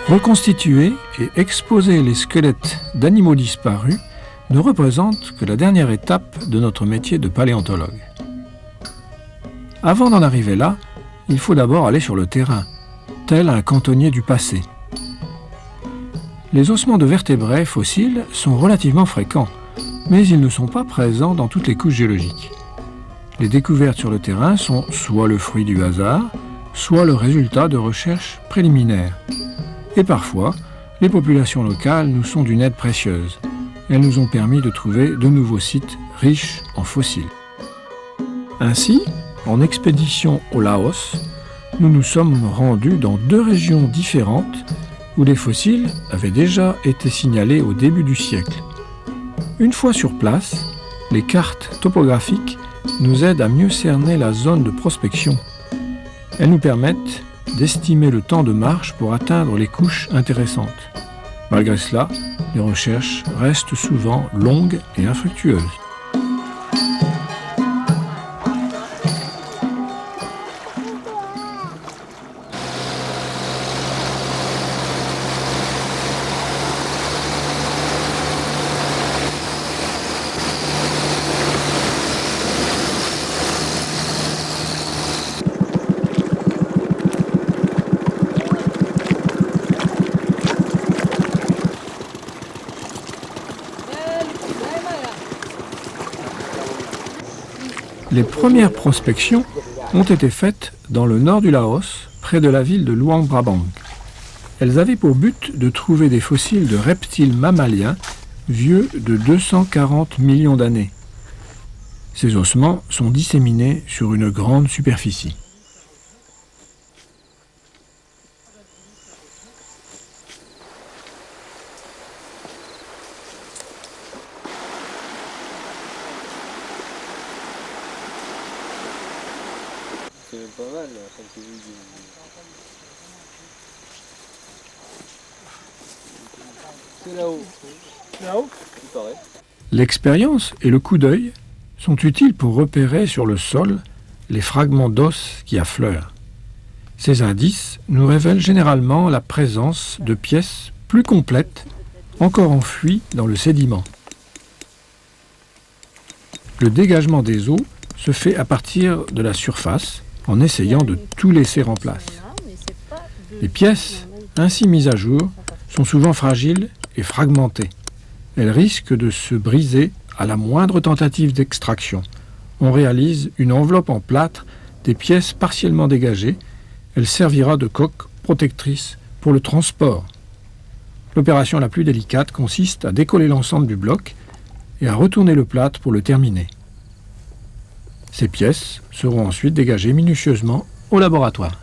Reconstituer et exposer les squelettes d'animaux disparus ne représente que la dernière étape de notre métier de paléontologue. Avant d'en arriver là, il faut d'abord aller sur le terrain, tel un cantonnier du passé. Les ossements de vertébrés fossiles sont relativement fréquents, mais ils ne sont pas présents dans toutes les couches géologiques. Les découvertes sur le terrain sont soit le fruit du hasard, soit le résultat de recherches préliminaires. Et parfois, les populations locales nous sont d'une aide précieuse. Elles nous ont permis de trouver de nouveaux sites riches en fossiles. Ainsi, en expédition au Laos, nous nous sommes rendus dans 2 régions différentes où les fossiles avaient déjà été signalés au début du siècle. Une fois sur place, les cartes topographiques nous aident à mieux cerner la zone de prospection. Elles nous permettent d'estimer le temps de marche pour atteindre les couches intéressantes. Malgré cela, les recherches restent souvent longues et infructueuses. Les premières prospections ont été faites dans le nord du Laos, près de la ville de Luang Prabang. Elles avaient pour but de trouver des fossiles de reptiles mammaliens vieux de 240 millions d'années. Ces ossements sont disséminés sur une grande superficie. C'est même pas mal là, comme tu dis. C'est là-haut. Là-haut, il paraît. L'expérience et le coup d'œil sont utiles pour repérer sur le sol les fragments d'os qui affleurent. Ces indices nous révèlent généralement la présence de pièces plus complètes, encore enfouies dans le sédiment. Le dégagement des eaux se fait à partir de la surface, en essayant de tout laisser en place. Les pièces ainsi mises à jour sont souvent fragiles et fragmentées. Elles risquent de se briser à la moindre tentative d'extraction. On réalise une enveloppe en plâtre des pièces partiellement dégagées. Elle servira de coque protectrice pour le transport. L'opération la plus délicate consiste à décoller l'ensemble du bloc et à retourner le plâtre pour le terminer. Ces pièces seront ensuite dégagées minutieusement au laboratoire.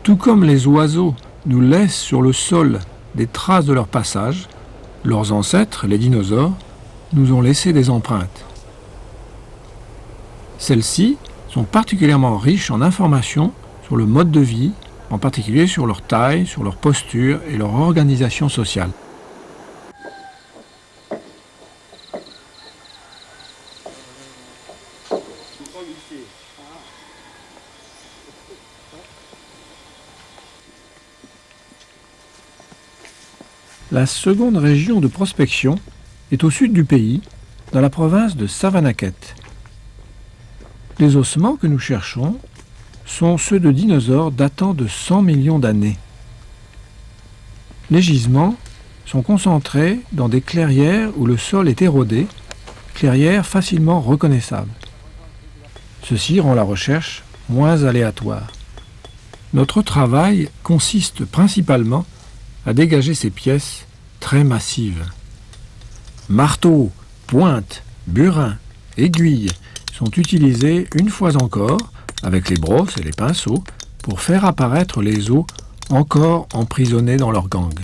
Tout comme les oiseaux nous laissent sur le sol des traces de leur passage, leurs ancêtres, les dinosaures, nous ont laissé des empreintes. Celles-ci sont particulièrement riches en informations sur le mode de vie, en particulier sur leur taille, sur leur posture et leur organisation sociale. La seconde région de prospection est au sud du pays, dans la province de Savannakhet. Les ossements que nous cherchons sont ceux de dinosaures datant de 100 millions d'années. Les gisements sont concentrés dans des clairières où le sol est érodé, clairières facilement reconnaissables. Ceci rend la recherche moins aléatoire. Notre travail consiste principalement à dégager ces pièces très massives. Marteaux, pointes, burins, aiguilles sont utilisés une fois encore, avec les brosses et les pinceaux, pour faire apparaître les os encore emprisonnés dans leur gangue.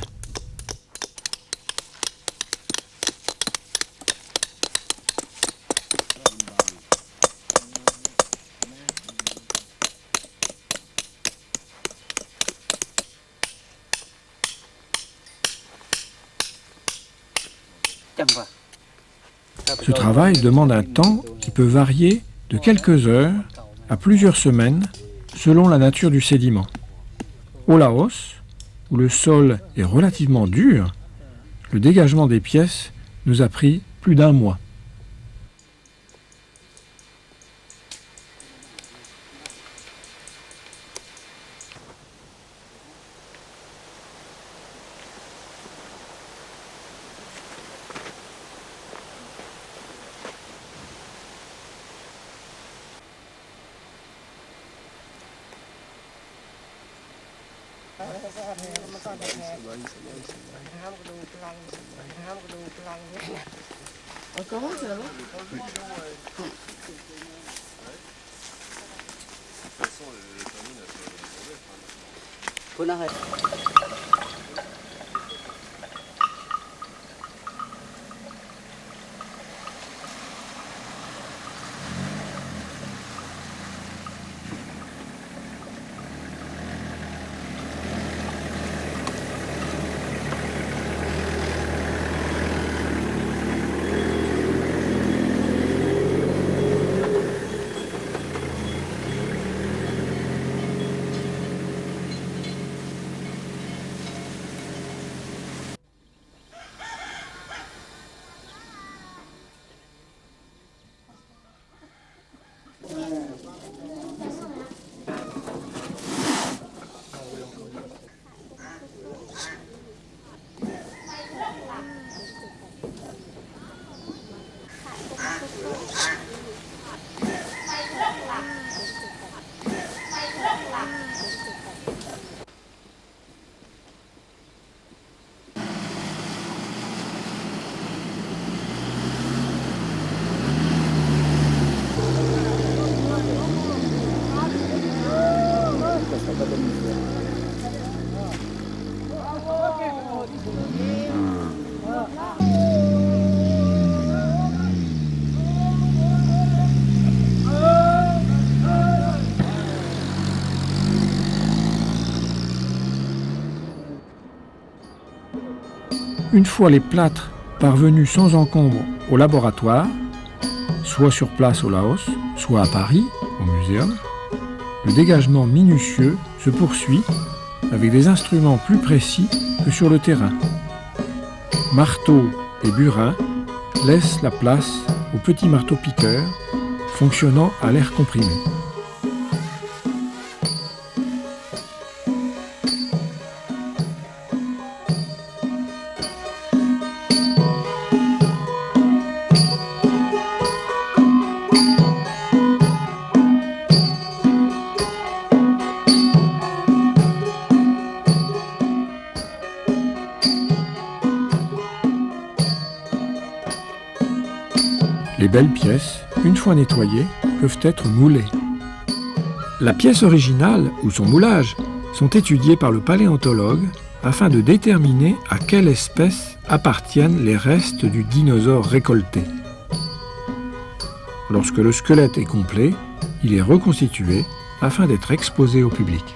Ce travail demande un temps qui peut varier de quelques heures à plusieurs semaines selon la nature du sédiment. Au Laos, où le sol est relativement dur, le dégagement des pièces nous a pris plus d'1 mois. Une fois les plâtres parvenus sans encombre au laboratoire, soit sur place au Laos, soit à Paris, au muséum, le dégagement minutieux se poursuit avec des instruments plus précis que sur le terrain. Marteau et burin laissent la place aux petits marteaux-piqueurs fonctionnant à l'air comprimé. Les belles pièces, une fois nettoyées, peuvent être moulées. La pièce originale ou son moulage sont étudiés par le paléontologue afin de déterminer à quelle espèce appartiennent les restes du dinosaure récolté. Lorsque le squelette est complet, il est reconstitué afin d'être exposé au public.